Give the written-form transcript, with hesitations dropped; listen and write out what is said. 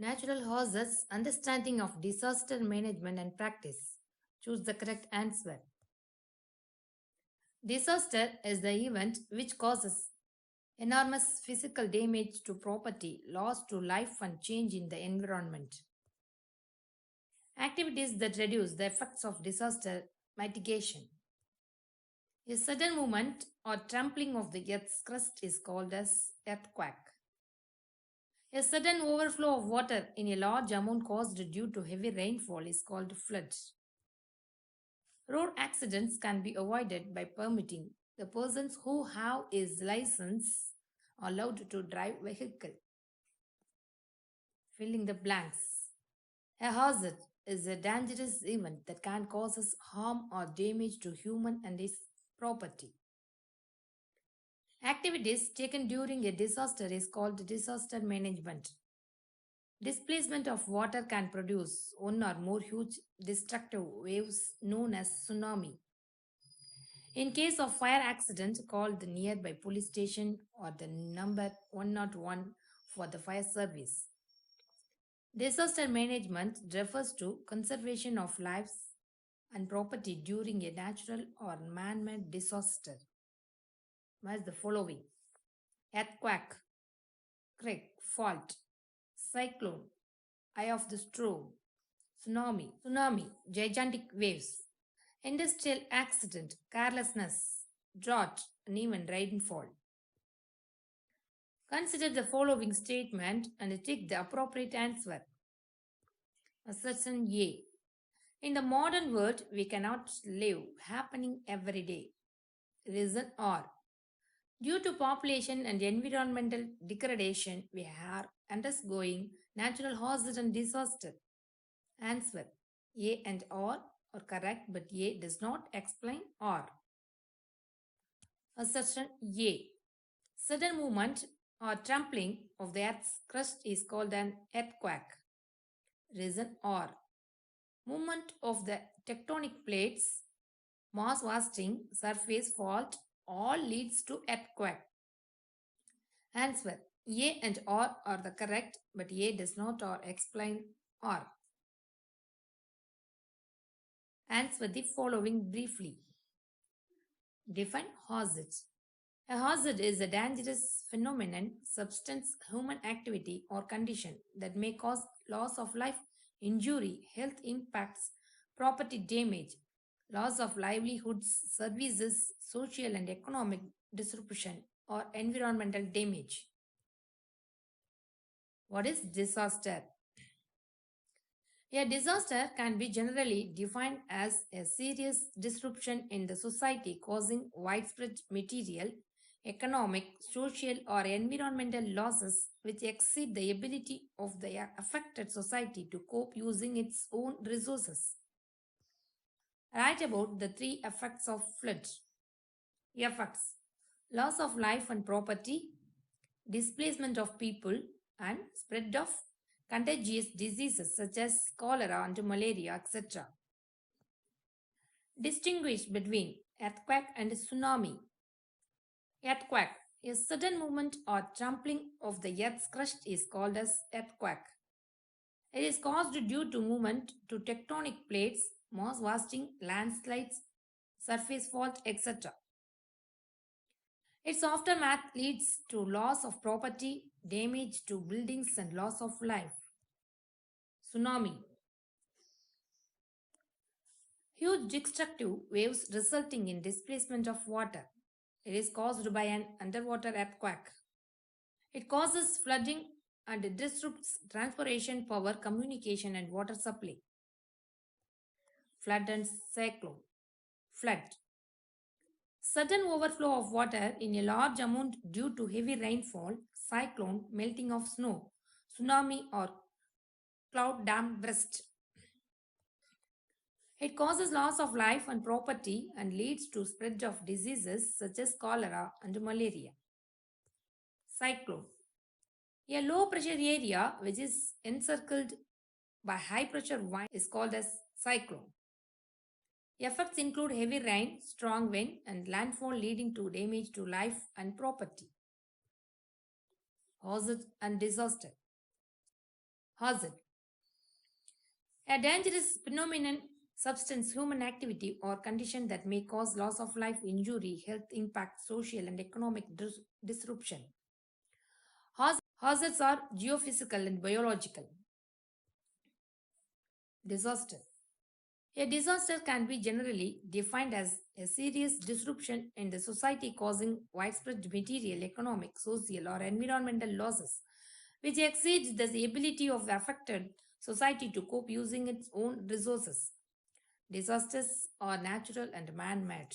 Natural hazards, understanding of disaster management and practice. Choose the correct answer. Disaster is the event which causes enormous physical damage to property, loss to life, and change in the environment. Activities that reduce the effects of disaster mitigation. A sudden movement or trampling of the earth's crust is called as earthquake. A sudden overflow of water in a large amount caused due to heavy rainfall is called flood. Road accidents can be avoided by permitting the persons who have his license allowed to drive vehicle. Filling the blanks. A hazard is a dangerous event that can cause harm or damage to human and his property. Activities taken during a disaster is called disaster management. Displacement of water can produce one or more huge destructive waves known as tsunami. In case of fire accident, call the nearby police station or the number 101 for the fire service. Disaster management refers to conservation of lives and property during a natural or man-made disaster. Match the following: earthquake, quake, fault, cyclone, eye of the storm, tsunami, gigantic waves, industrial accident, carelessness, drought, and even rainfall. Consider the following statement and take the appropriate answer. Assertion A. In the modern world, we cannot live happening every day. Reason R. Due to population and environmental degradation, we are undergoing natural hazard and disaster. Answer: A and R are correct, but A does not explain R. Assertion A. Sudden movement or trampling of the earth's crust is called an earthquake. Reason R. Movement of the tectonic plates, mass wasting, surface fault all leads to earthquake. Answer: A and R are the correct, but A does not or explain R. Answer the following briefly. Define hazard. A hazard is a dangerous phenomenon, substance, human activity, or condition that may cause loss of life, injury, health impacts, property damage, loss of livelihoods, services, social and economic disruption, or environmental damage. What is disaster? A disaster can be generally defined as a serious disruption in the society causing widespread material, economic, social, or environmental losses which exceed the ability of the affected society to cope using its own resources. Write about the three effects of flood. Effects: loss of life and property, displacement of people, and spread of contagious diseases such as cholera and malaria, etc. Distinguish between earthquake and tsunami. Earthquake: a sudden movement or trampling of the earth's crust is called as earthquake. It is caused due to movement to tectonic plates, mass wasting, landslides, surface fault, etc. Its aftermath leads to loss of property, damage to buildings, and loss of life. Tsunami: huge destructive waves resulting in displacement of water. It is caused by an underwater earthquake. It causes flooding and disrupts transportation, power, communication, and water supply. Flood and cyclone. Flood: sudden overflow of water in a large amount due to heavy rainfall, cyclone, melting of snow, tsunami, or cloud dam burst. It causes loss of life and property and leads to spread of diseases such as cholera and malaria. Cyclone: a low pressure area which is encircled by high pressure wind is called as cyclone. Effects include heavy rain, strong wind, and landfall leading to damage to life and property. Hazard and disaster. Hazard. A dangerous phenomenon, substance, human activity, or condition that may cause loss of life, injury, health impact, social and economic disruption. Hazards are geophysical and biological. Disaster. A disaster can be generally defined as a serious disruption in the society causing widespread material, economic, social, or environmental losses, which exceeds the ability of the affected society to cope using its own resources. Disasters are natural and man made.